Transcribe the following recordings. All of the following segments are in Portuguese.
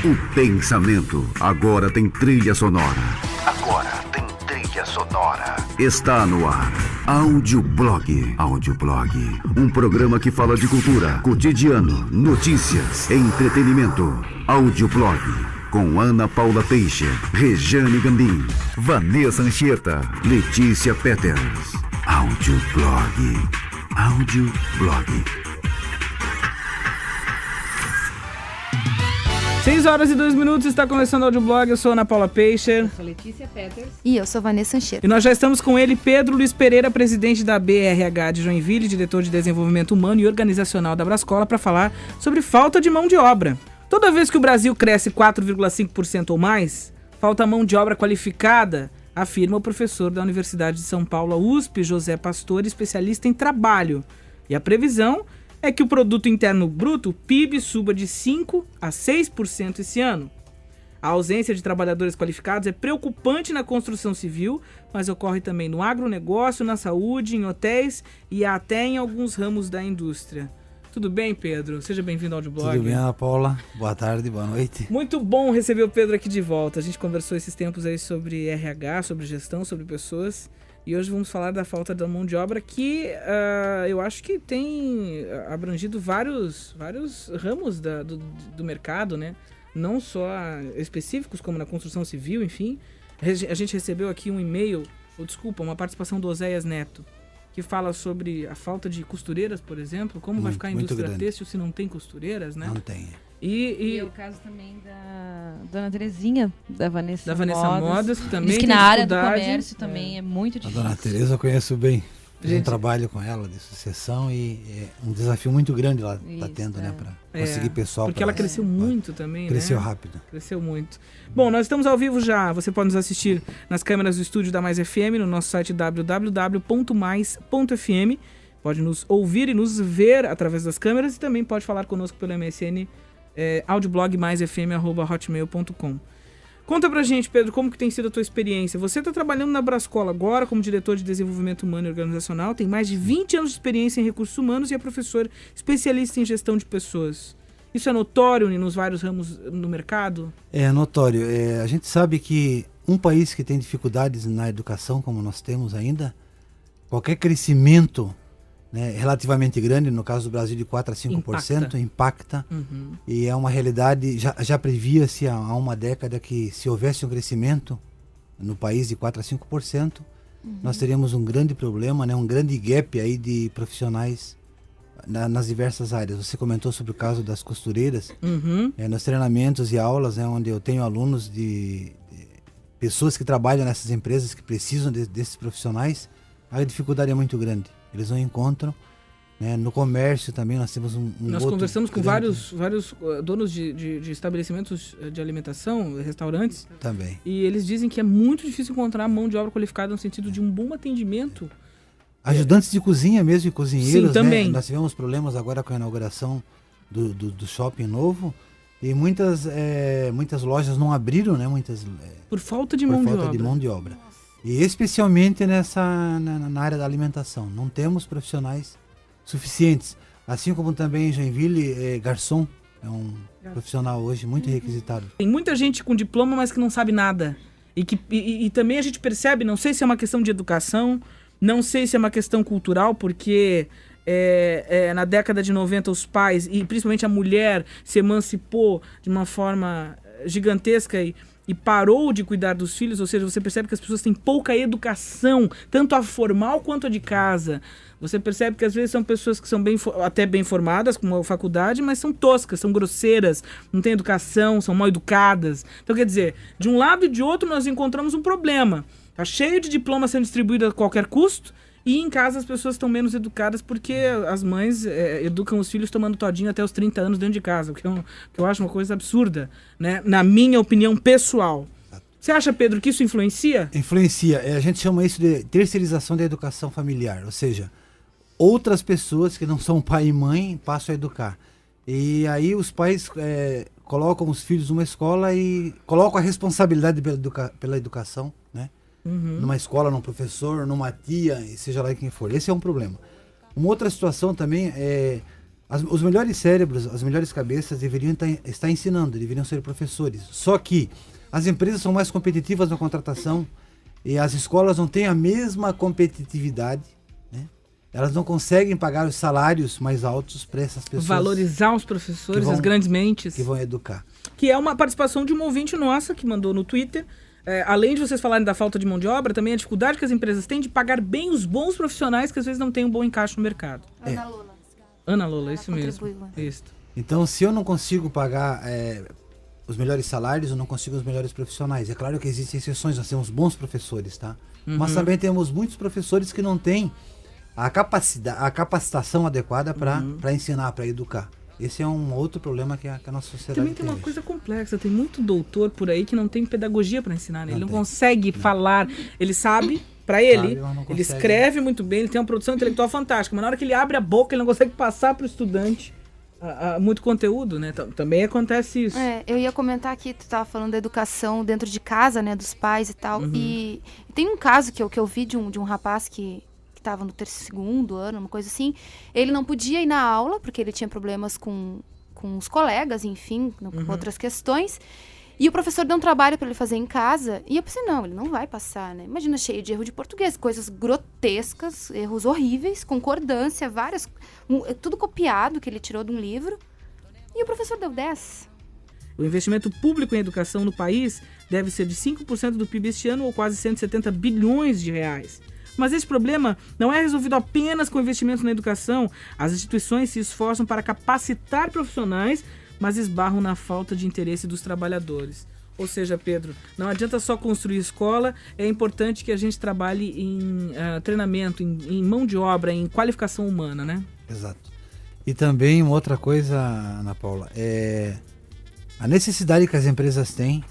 O pensamento agora tem trilha sonora. Está no ar. Audioblog. Um programa que fala de cultura, cotidiano, notícias, entretenimento. Audioblog. Com Ana Paula Peixe, Rejane Gandim, Vanessa Anchieta, Letícia Peters. Audioblog. 6h02, está começando o Audioblog. Eu sou Ana Paula Peixe. Eu sou Letícia Peters. E eu sou Vanessa Anchieta. E nós já estamos com ele, Pedro Luiz Pereira, presidente da BRH de Joinville, diretor de desenvolvimento humano e organizacional da Brascola, para falar sobre falta de mão de obra. Toda vez que o Brasil cresce 4,5% ou mais, falta mão de obra qualificada, afirma o professor da Universidade de São Paulo, USP, José Pastor, especialista em trabalho. E a previsão é que o Produto Interno Bruto, o PIB, suba de 5% a 6% esse ano. A ausência de trabalhadores qualificados é preocupante na construção civil, mas ocorre também no agronegócio, na saúde, em hotéis e até em alguns ramos da indústria. Tudo bem, Pedro? Seja bem-vindo ao Audioblog. Tudo bem, Ana Paula. Boa tarde, boa noite. Muito bom receber o Pedro aqui de volta. A gente conversou esses tempos aí sobre RH, sobre gestão, sobre pessoas. E hoje vamos falar da falta da mão de obra que eu acho que tem abrangido vários ramos do mercado, né? Não só específicos, como na construção civil, enfim. A gente recebeu aqui um e-mail, uma participação do Oséias Neto, que fala sobre a falta de costureiras, por exemplo, como vai ficar a indústria têxtil se não tem costureiras, né? Não tem. E o caso também da Dona Terezinha, da Vanessa Modas, que também diz que tem na área do dificuldade. comércio também é muito A difícil. Dona Tereza eu conheço bem. Fiz um trabalho com ela de sucessão e é um desafio muito grande lá está tendo, né? Para conseguir pessoal. Porque ela cresceu muito também, Cresceu né? rápido. Cresceu muito. Bom, nós estamos ao vivo já. Você pode nos assistir nas câmeras do estúdio da Mais FM, no nosso site www.mais.fm. Pode nos ouvir e nos ver através das câmeras e também pode falar conosco pelo MSN audioblogmaisfm@hotmail.com. Conta pra gente, Pedro, como que tem sido a tua experiência? Você está trabalhando na Brascola agora como diretor de desenvolvimento humano e organizacional, tem mais de 20 anos de experiência em recursos humanos e é professor especialista em gestão de pessoas. Isso é notório nos vários ramos no mercado? É notório. A gente sabe que um país que tem dificuldades na educação, como nós temos ainda, qualquer crescimento, né, relativamente grande, no caso do Brasil de 4 a 5%, impacta. Uhum. E é uma realidade, já previa-se há uma década que se houvesse um crescimento no país de 4 a 5%, nós teríamos um grande problema, né, um grande gap aí de profissionais nas diversas áreas. Você comentou sobre o caso das costureiras. Nos treinamentos e aulas, onde eu tenho alunos de pessoas que trabalham nessas empresas que precisam desses profissionais, a dificuldade é muito grande. Eles não encontram, né? No comércio também nós temos nós conversamos com vários donos de estabelecimentos de alimentação, restaurantes. Também. E eles dizem que é muito difícil encontrar mão de obra qualificada no sentido de um bom atendimento. Ajudantes de cozinha mesmo, e cozinheiros. Sim, também. Né? Nós tivemos problemas agora com a inauguração do shopping novo. E muitas lojas não abriram, né? Por falta de mão de obra. E especialmente na área da alimentação. Não temos profissionais suficientes. Assim como também em Joinville, garçom é um profissional hoje muito requisitado. Tem muita gente com diploma, mas que não sabe nada. E também a gente percebe, não sei se é uma questão de educação, não sei se é uma questão cultural, porque na década de 90 os pais, e principalmente a mulher, se emancipou de uma forma gigantesca e parou de cuidar dos filhos, ou seja, você percebe que as pessoas têm pouca educação, tanto a formal quanto a de casa. Você percebe que às vezes são pessoas que são até bem formadas, com uma faculdade, mas são toscas, são grosseiras, não têm educação, são mal educadas. Então, quer dizer, de um lado e de outro nós encontramos um problema. Está cheio de diploma sendo distribuído a qualquer custo, e em casa as pessoas estão menos educadas porque as mães educam os filhos tomando todinho até os 30 anos dentro de casa, o que eu acho uma coisa absurda, né? Na minha opinião pessoal. Você acha, Pedro, que isso influencia? Influencia. A gente chama isso de terceirização da educação familiar, ou seja, outras pessoas que não são pai e mãe passam a educar. E aí os pais colocam os filhos numa escola e colocam a responsabilidade pela educação, né? Numa escola, num professor, numa tia, seja lá quem for. Esse é um problema. Uma outra situação também é Os melhores cérebros, as melhores cabeças deveriam estar ensinando, deveriam ser professores. Só que as empresas são mais competitivas na contratação e as escolas não têm a mesma competitividade, né? Elas não conseguem pagar os salários mais altos para essas pessoas. Valorizar os professores, as grandes mentes. Que vão educar. Que é uma participação de uma ouvinte nossa que mandou no Twitter. Além de vocês falarem da falta de mão de obra, também a dificuldade que as empresas têm de pagar bem os bons profissionais que às vezes não têm um bom encaixe no mercado. Ana Lola, isso mesmo. Isso. Então, se eu não consigo pagar os melhores salários, eu não consigo os melhores profissionais. É claro que existem exceções, nós temos bons professores, tá? Mas também temos muitos professores que não têm a capacitação adequada para ensinar, para educar. Esse é um outro problema que a nossa sociedade também tem uma hoje. coisa complexa, tem muito doutor por aí que não tem pedagogia para ensinar, né? Ele não consegue falar, ele sabe, para ele escreve muito bem, ele tem uma produção intelectual fantástica, mas na hora que ele abre a boca, ele não consegue passar para o estudante muito conteúdo, né? Também acontece isso. Eu ia comentar aqui, tu estava falando da educação dentro de casa, né, dos pais e tal, e tem um caso que eu vi de um rapaz que estava no segundo ano, uma coisa assim, ele não podia ir na aula, porque ele tinha problemas com os colegas, enfim, com outras questões, e o professor deu um trabalho para ele fazer em casa, e eu pensei, não, ele não vai passar, né? Imagina, cheio de erro de português, coisas grotescas, erros horríveis, concordância, várias, tudo copiado que ele tirou de um livro, e o professor deu 10. O investimento público em educação no país deve ser de 5% do PIB este ano, ou quase 170 bilhões de reais. Mas esse problema não é resolvido apenas com investimentos na educação. As instituições se esforçam para capacitar profissionais, mas esbarram na falta de interesse dos trabalhadores. Ou seja, Pedro, não adianta só construir escola, é importante que a gente trabalhe em treinamento, em mão de obra, em qualificação humana, né? Exato. E também uma outra coisa, Ana Paula, é a necessidade que as empresas têm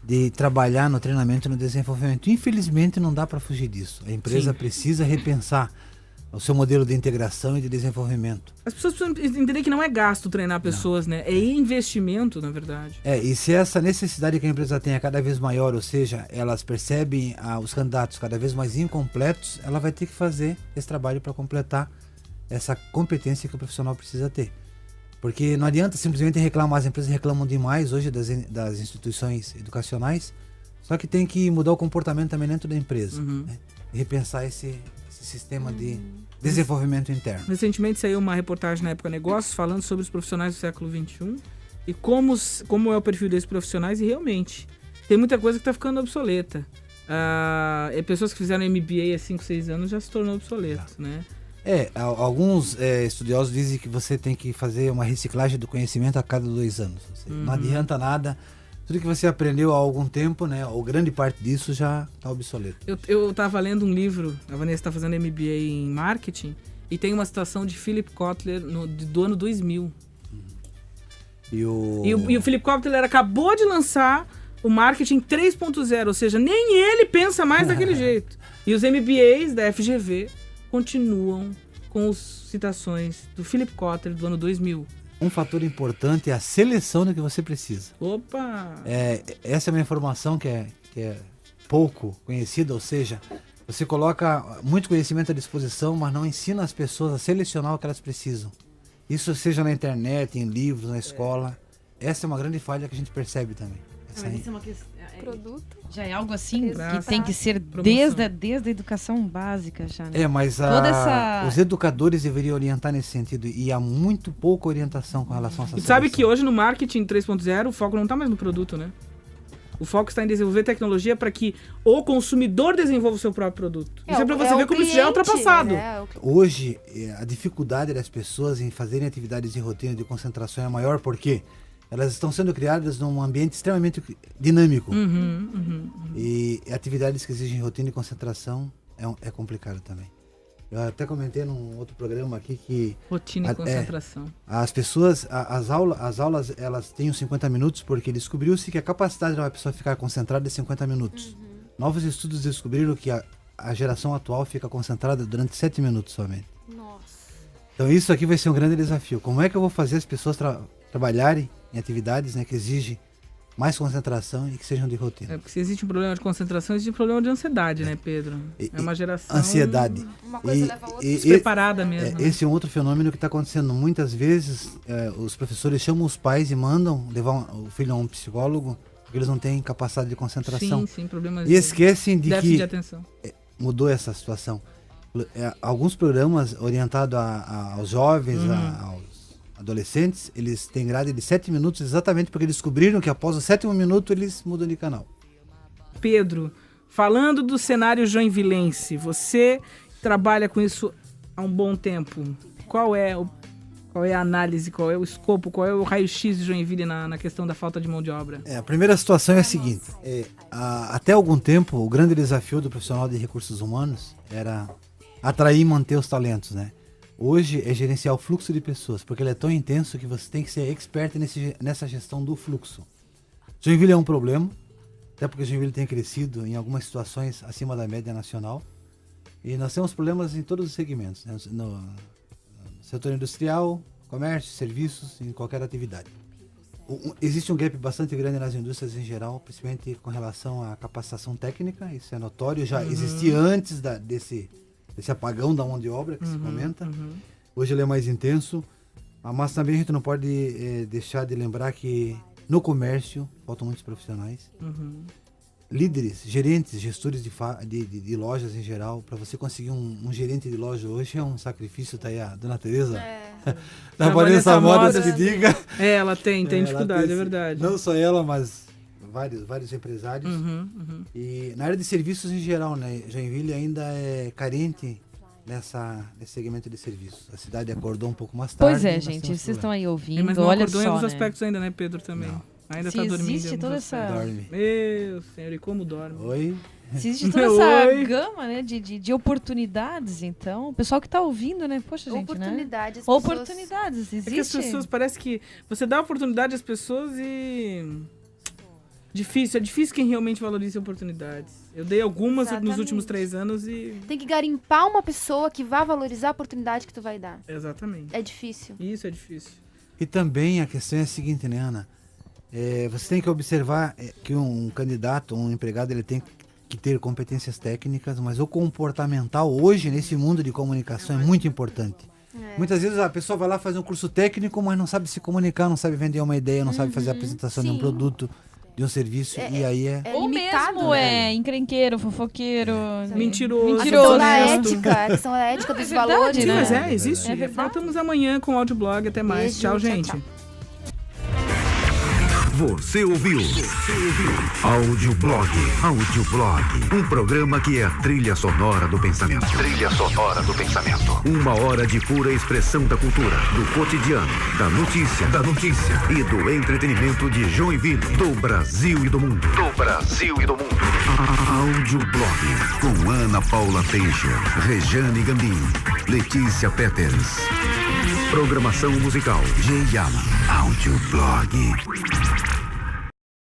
de trabalhar no treinamento e no desenvolvimento. Infelizmente não dá para fugir disso. A empresa precisa repensar o seu modelo de integração e de desenvolvimento. As pessoas precisam entender que não é gasto treinar pessoas, né? É investimento, na verdade. E se essa necessidade que a empresa tem é cada vez maior, ou seja, elas percebem os candidatos cada vez mais incompletos, ela vai ter que fazer esse trabalho para completar essa competência que o profissional precisa ter. Porque não adianta simplesmente reclamar, as empresas reclamam demais hoje das instituições educacionais, só que tem que mudar o comportamento também dentro da empresa, né? E repensar esse sistema de desenvolvimento interno. Recentemente saiu uma reportagem na Época Negócios falando sobre os profissionais do século XXI e como é o perfil desses profissionais, e realmente tem muita coisa que está ficando obsoleta. Pessoas que fizeram MBA há 5, 6 anos já se tornou obsoleto, né? Alguns estudiosos dizem que você tem que fazer uma reciclagem do conhecimento a cada 2 anos. Não adianta nada. Tudo que você aprendeu há algum tempo, né, ou grande parte disso já está obsoleto. Eu estava lendo um livro, a Vanessa está fazendo MBA em marketing, e tem uma citação de Philip Kotler do ano 2000. E o Philip Kotler acabou de lançar o marketing 3.0, ou seja, nem ele pensa mais daquele jeito. E os MBAs da FGV continuam com as citações do Philip Kotler do ano 2000. Um fator importante é a seleção do que você precisa. Opa! Essa é uma informação que é pouco conhecida, ou seja, você coloca muito conhecimento à disposição, mas não ensina as pessoas a selecionar o que elas precisam. Isso seja na internet, em livros, na escola. Essa é uma grande falha que a gente percebe também. Mas isso é uma questão... Produto. Já é algo assim Exato. que tem que ser desde a educação básica já, né? Mas os educadores deveriam orientar nesse sentido, e há muito pouca orientação com relação a essa E sabe que hoje no marketing 3.0 o foco não está mais no produto, né? O foco está em desenvolver tecnologia para que o consumidor desenvolva o seu próprio produto. Isso é para você ver como isso já é ultrapassado. Hoje, a dificuldade das pessoas em fazerem atividades de rotina de concentração é maior porque elas estão sendo criadas num ambiente extremamente dinâmico. E atividades que exigem rotina e concentração é complicado também. Eu até comentei num outro programa aqui que... Rotina e concentração. As pessoas, as aulas, elas têm os 50 minutos porque descobriu-se que a capacidade de uma pessoa ficar concentrada é 50 minutos. Novos estudos descobriram que a geração atual fica concentrada durante 7 minutos somente. Nossa. Então isso aqui vai ser um grande desafio. Como é que eu vou fazer as pessoas trabalharem em atividades, né, que exigem mais concentração e que sejam de rotina. Porque se existe um problema de concentração, existe um problema de ansiedade, né, Pedro? É uma geração Ansiedade. Uma coisa leva a outra. despreparada mesmo. né? Esse é um outro fenômeno que está acontecendo. Muitas vezes os professores chamam os pais e mandam levar o filho a um psicólogo porque eles não têm capacidade de concentração. Sim, problemas E esquecem de déficit de que atenção. mudou essa situação. Alguns programas orientados aos jovens, aos adolescentes, eles têm grade de 7 minutos exatamente porque eles descobriram que após o 7º minuto eles mudam de canal. Pedro, falando do cenário joinvilense, você trabalha com isso há um bom tempo. Qual é a análise, qual é o escopo, qual é o raio-x de Joinville na questão da falta de mão de obra? A primeira situação é a seguinte, até algum tempo o grande desafio do profissional de recursos humanos era atrair e manter os talentos, né? Hoje é gerenciar o fluxo de pessoas, porque ele é tão intenso que você tem que ser expert nessa gestão do fluxo. Joinville é um problema, até porque Joinville tem crescido em algumas situações acima da média nacional, e nós temos problemas em todos os segmentos, né? No setor industrial, comércio, serviços, em qualquer atividade. Existe um gap bastante grande nas indústrias em geral, principalmente com relação à capacitação técnica, isso é notório, já existia antes desse apagão da mão de obra que se comenta. Hoje ele é mais intenso, mas também a gente não pode deixar de lembrar que no comércio faltam muitos profissionais. Líderes, gerentes, gestores de lojas em geral. Para você conseguir um gerente de loja hoje é um sacrifício, tá aí a dona Tereza. Da Vanessa Modas que diga. Ela tem dificuldade, é verdade. Não só ela, mas vários empresários. E na área de serviços em geral, né? Joinville ainda é carente nesse segmento de serviços. A cidade acordou um pouco mais tarde. Pois é, gente, vocês estão aí ouvindo, Mas não olha acordou só, em alguns né? aspectos ainda, né, Pedro, também? Não. Ainda Se tá dormindo. existe toda essa... Dorme. Meu senhor, e como dorme? Oi? Se existe toda essa Oi. gama, né, de oportunidades, então, o pessoal que está ouvindo, né, poxa, gente, Oportunidades. né? As pessoas- Oportunidades, É que as existe. pessoas, parece que você dá oportunidade às pessoas e... é difícil quem realmente valoriza oportunidades. Eu dei algumas nos Exatamente. últimos 3 anos e... Tem que garimpar uma pessoa que vá valorizar a oportunidade que tu vai dar. Exatamente. É difícil. Isso é difícil. E também a questão é a seguinte, né, Ana? Você tem que observar que um candidato, um empregado, ele tem que ter competências técnicas, mas o comportamental hoje, nesse mundo de comunicação, é muito importante. Muitas vezes a pessoa vai lá fazer um curso técnico, mas não sabe se comunicar, não sabe vender uma ideia, não sabe fazer a apresentação de um sim. produto, de um serviço, e aí é... Ou limitado, mesmo né? encrenqueiro, fofoqueiro. Mentiroso. A questão da Honesto. ética, a questão da ética dos verdade, valores. Sim, né? mas existe. É verdade. Voltamos amanhã com o audioblog. Até mais. Beijo, Tchau, tchau, gente. tchau. Você ouviu Audioblog. Um programa que é a trilha sonora do pensamento. Trilha sonora do pensamento. 1 hora de pura expressão da cultura, do cotidiano, da notícia e do entretenimento de Joinville, do Brasil e do mundo. Audioblog com Ana Paula Teixeira, Rejane Gambim, Letícia Peters. Programação musical J. Yama. Audioblog.